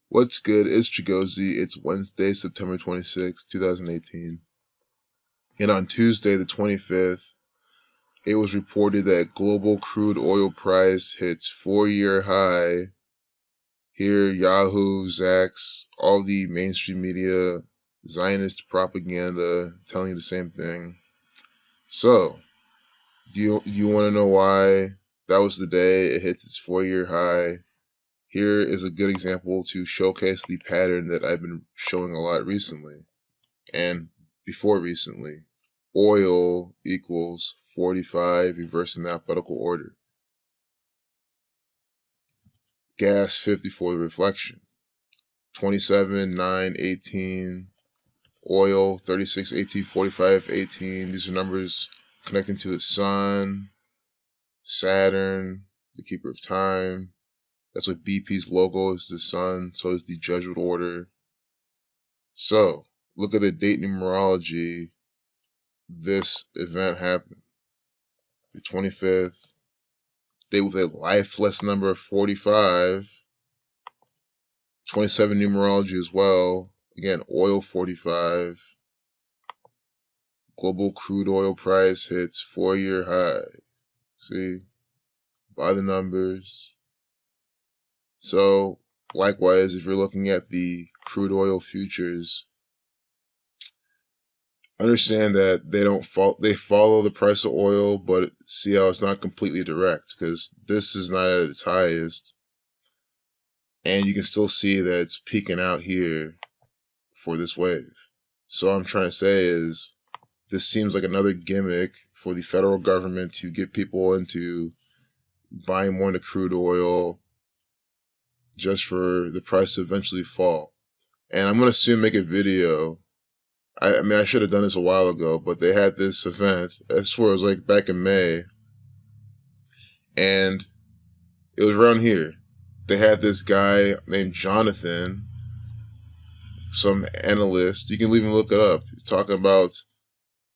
What's good? It's Chigozy. It's Wednesday, September 26, 2018. And on Tuesday, the 25th, it was reported that global crude oil price hits 4-year high. Here, Yahoo, Zax, all the mainstream media, Zionist propaganda telling you the same thing. So, do you want to know why that was the day it hits its 4-year high? Here is a good example to showcase the pattern that I've been showing a lot recently and before recently. Oil equals 45, reversing the alphabetical order. Gas 50 for the reflection. 27, 9, 18. Oil 36, 18, 45, 18. These are numbers connecting to the sun, Saturn, the keeper of time. That's what BP's logo is, the sun. So is the Jesuit order. So, look at the date numerology. This event happened. The 25th, day with a lifeless number of 45. 27 numerology as well. Again, oil 45. Global crude oil price hits 4-year high. See? By the numbers. So, likewise, if you're looking at the crude oil futures, understand that they follow the price of oil, but see how it's not completely direct, because this is not at its highest. And you can still see that it's peaking out here for this wave. So what I'm trying to say is this seems like another gimmick for the federal government to get people into buying more into crude oil just for the price to eventually fall. And I'm going to soon make a video. I mean, I should have done this a while ago, but they had this event. I swear it was like back in May. And it was around here. They had this guy named Jonathan, some analyst. You can even look it up. Talking about,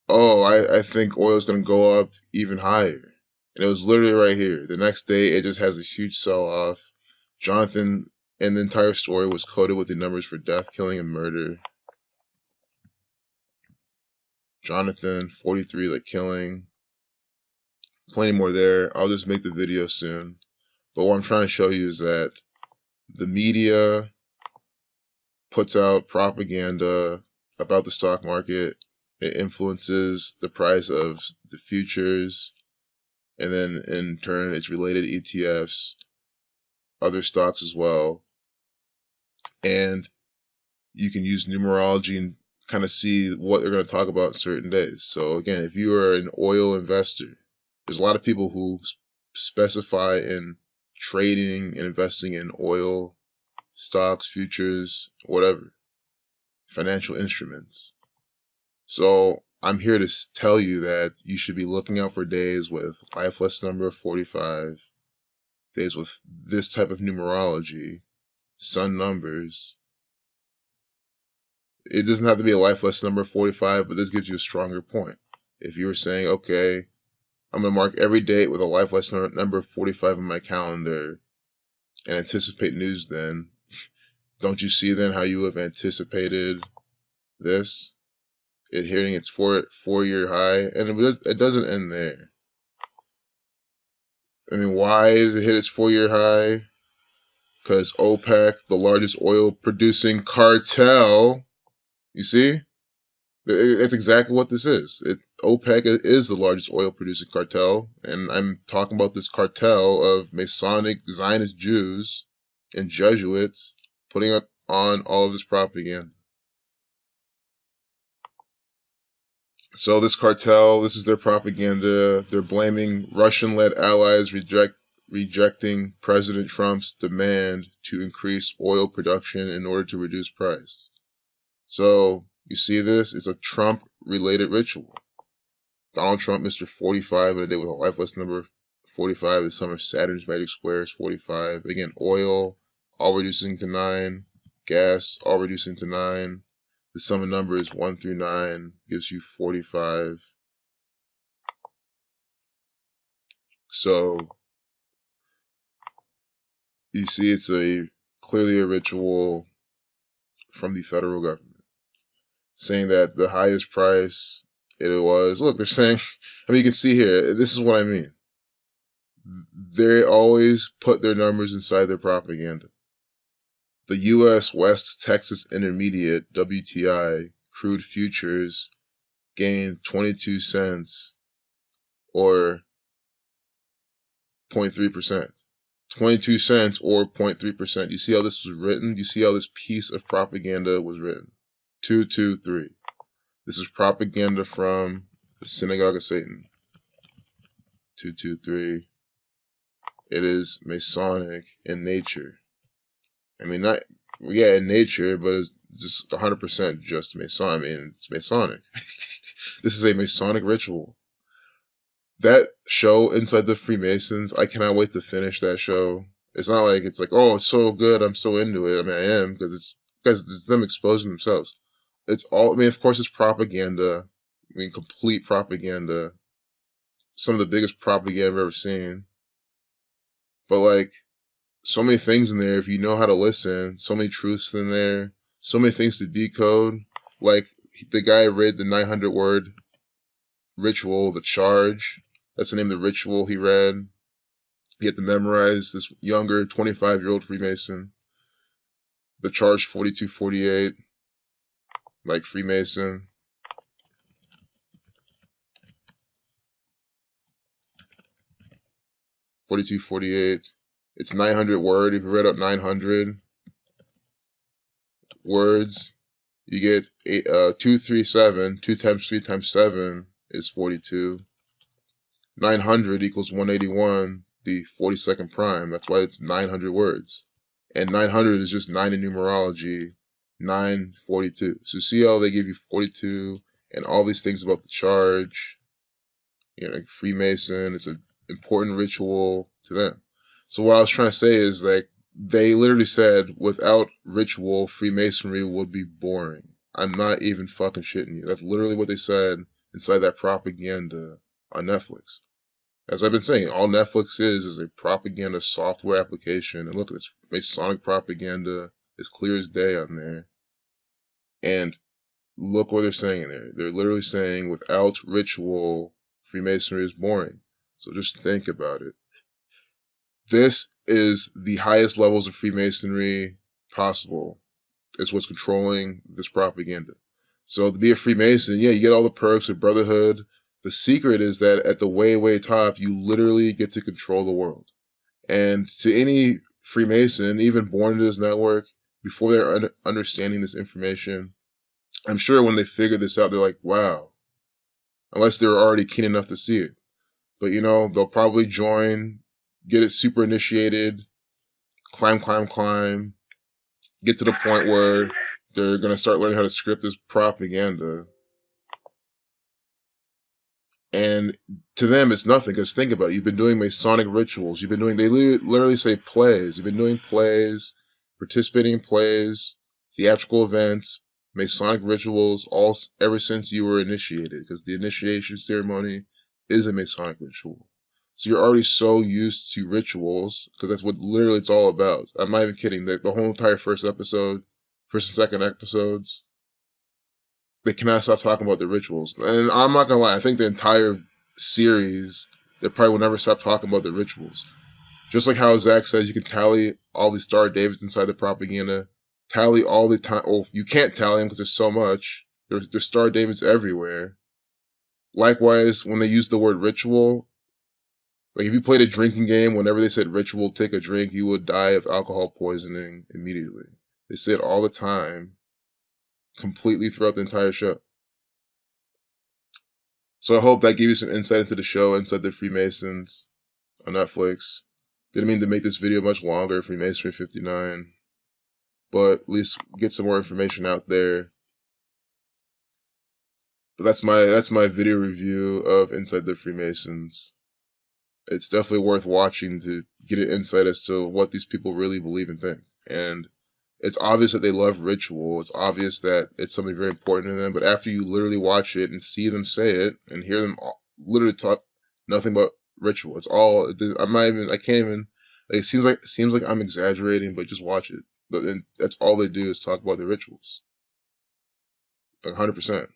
oh, I think oil is going to go up even higher. And it was literally right here. The next day, it just has this huge sell-off. Jonathan, and the entire story was coded with the numbers for death, killing, and murder. Jonathan, 43, like killing. Plenty more there. I'll just make the video soon. But what I'm trying to show you is that the media puts out propaganda about the stock market. It influences the price of the futures, and then in turn its related ETFs, other stocks as well. And you can use numerology and kind of see what they're going to talk about in certain days. So again, if you are an oil investor, there's a lot of people who specify in trading and investing in oil, stocks, futures, whatever, financial instruments. So I'm here to tell you that you should be looking out for days with lifeless number of 45, days with this type of numerology, sun numbers. It doesn't have to be a lifeless number of 45, but this gives you a stronger point. If you were saying, okay, I'm going to mark every date with a lifeless number of 45 on my calendar and anticipate news, then don't you see then how you have anticipated this? It hitting its four-year high, and it doesn't end there. I mean, why does it hit its 4-year high? Because OPEC, the largest oil producing cartel, you see? That's exactly what this is. OPEC is the largest oil producing cartel, and I'm talking about this cartel of Masonic Zionist Jews and Jesuits putting on all of this propaganda. So this cartel, this is their propaganda. They're blaming Russian-led allies rejecting President Trump's demand to increase oil production in order to reduce price. So you see this? It's a Trump-related ritual. Donald Trump, Mr. 45, in a day with a lifeless number 45. The sum of Saturn's magic square is 45. Again, oil, all reducing to 9. Gas, all reducing to 9. The sum of numbers 1 through 9 gives you 45. So you see it's a clearly a ritual from the federal government, saying that the highest price it was. Look, they're saying, I mean, you can see here, this is what I mean. They always put their numbers inside their propaganda. The U.S. West Texas Intermediate, WTI, crude futures gained 22 cents or 0.3%. 22 cents or 0.3%. You see how this was written? You see how this piece of propaganda was written? 223. This is propaganda from the Synagogue of Satan. 223. It is Masonic in nature. I mean, not, yeah, in nature, but it's just 100% just Masonic. I mean, it's Masonic. This is a Masonic ritual. That show, Inside the Freemasons, I cannot wait to finish that show. It's not like it's like, oh, it's so good, I'm so into it. I mean, I am, because it's them exposing themselves. It's all, I mean, of course, it's propaganda. I mean, complete propaganda. Some of the biggest propaganda I've ever seen. But, like, so many things in there, if you know how to listen, so many truths in there, so many things to decode. Like, the guy read the 900-word ritual, the charge. That's the name of the ritual he read. He had to memorize, this younger 25-year-old Freemason. The charge 4248, like Freemason. $42.48. It's 900 word. If you read up 900 words, you get 237. 2 times 3 times 7 is 42. 900 equals 181, the 42nd prime. That's why it's 900 words. And 900 is just 9 in numerology. 942. So see how they give you 42 and all these things about the charge. You know, like Freemason, it's an important ritual to them. So what I was trying to say is, like, they literally said without ritual, Freemasonry would be boring. I'm not even fucking shitting you. That's literally what they said inside that propaganda on Netflix. As I've been saying, all Netflix is a propaganda software application. And look at this Masonic propaganda. It's clear as day on there. And look what they're saying there. They're literally saying without ritual, Freemasonry is boring. So just think about it. This is the highest levels of Freemasonry possible. It's what's controlling this propaganda. So to be a Freemason, yeah, you get all the perks of brotherhood. The secret is that at the way, way top, you literally get to control the world. And to any Freemason, even born into this network, before they're understanding this information, I'm sure when they figure this out, they're like, wow. Unless they're already keen enough to see it. But, you know, they'll probably join, get it super initiated, climb, get to the point where they're going to start learning how to script this propaganda. And to them, it's nothing, because think about it. You've been doing Masonic rituals. You've been doing, they literally say plays. You've been doing plays, participating in plays, theatrical events, Masonic rituals, all ever since you were initiated, because the initiation ceremony is a Masonic ritual. So you're already so used to rituals, because that's what literally it's all about. I'm not even kidding. The whole entire first and second episodes, they cannot stop talking about the rituals. And I'm not gonna lie, I think the entire series, they probably will never stop talking about the rituals. Just like how Zach says you can tally all these Star Davids inside the propaganda, tally all the time. Oh, you can't tally them because there's so much. There's Star Davids everywhere. Likewise, when they use the word ritual, like if you played a drinking game, whenever they said ritual, take a drink, you would die of alcohol poisoning immediately. They say it all the time, completely throughout the entire show. So I hope that gave you some insight into the show, Inside the Freemasons on Netflix. Didn't mean to make this video much longer, Freemasonry 59, but at least get some more information out there. But that's my video review of Inside the Freemasons. It's definitely worth watching to get an insight as to what these people really believe and think. And it's obvious that they love ritual. It's obvious that it's something very important to them. But after you literally watch it and see them say it and hear them literally talk nothing but ritual, it's all. I can't even. It seems like I'm exaggerating, but just watch it. And that's all they do is talk about their rituals. Like 100%.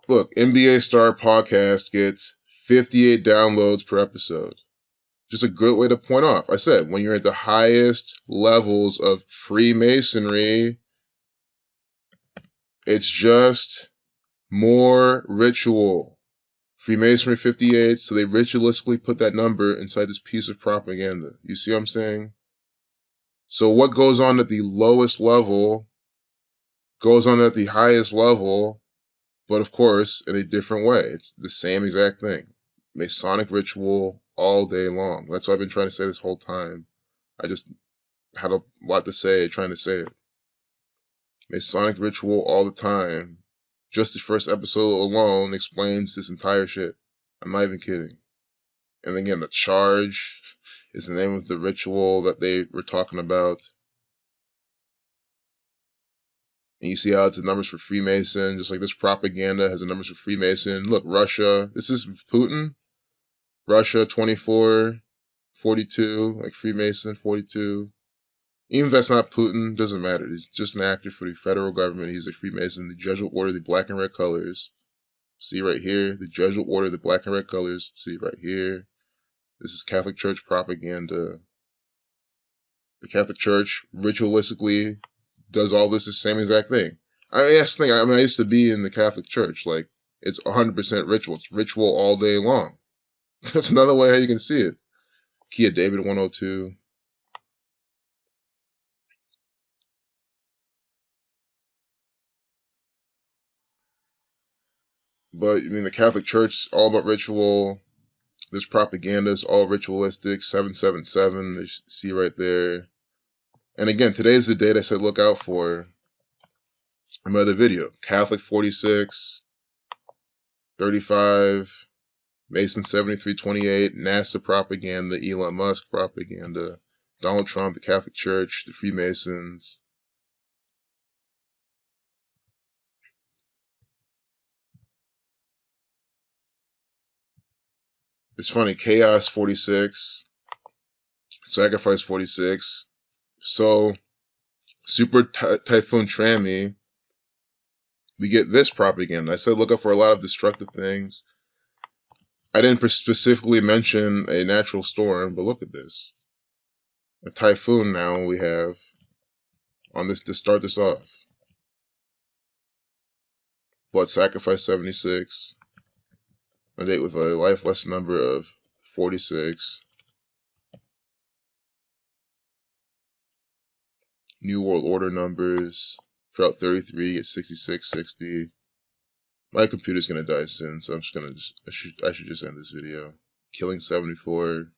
Look, NBA Star Podcast gets 58 downloads per episode. Just a good way to point off. I said, when you're at the highest levels of Freemasonry, it's just more ritual. Freemasonry 58, so they ritualistically put that number inside this piece of propaganda. You see what I'm saying? So what goes on at the lowest level goes on at the highest level, but of course, in a different way. It's the same exact thing. Masonic ritual all day long. That's what I've been trying to say this whole time. I just had a lot to say trying to say it. Masonic ritual all the time. Just the first episode alone explains this entire shit. I'm not even kidding. And again, the charge is the name of the ritual that they were talking about. And you see how it's the numbers for Freemason, just like this propaganda has the numbers for Freemason. Look, Russia, this is Putin. Russia, 24, 42, like Freemason, 42. Even if that's not Putin, doesn't matter. He's just an actor for the federal government. He's a Freemason. The Jesuit order, the black and red colors. See right here, the Jesuit order, the black and red colors. See right here. This is Catholic Church propaganda. The Catholic Church ritualistically does all this the same exact thing. I used to be in the Catholic Church. Like, it's 100% ritual. It's ritual all day long. That's another way how you can see it. Key of David 102. But, I mean, the Catholic Church is all about ritual. This propaganda is all ritualistic. 777, you see right there. And again, today's the date I said look out for in my other video. Catholic 46, 35, Mason 7328, NASA propaganda, Elon Musk propaganda, Donald Trump, the Catholic Church, the Freemasons. It's funny, Chaos 46, Sacrifice 46. So, Super Typhoon Trami, we get this propaganda. I said look out for a lot of destructive things. I didn't specifically mention a natural storm, but look at this. A typhoon now we have on this to start this off. Blood Sacrifice 76. A date with a life lesson number of 46. New World Order numbers. Drought 33 at 6660. My computer's gonna die soon, so I'm just gonna I should just end this video. Killing 74.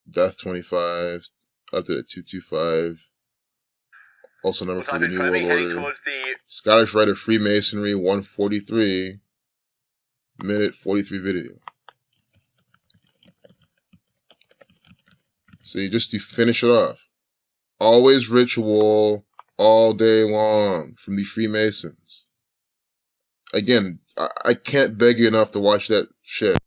Death 25. Up to 225. Also number for the New World Order. Scottish Rite of Freemasonry 143. Minute 43 video. See, just to finish it off. Always ritual all day long from the Freemasons. Again, I can't beg you enough to watch that shit.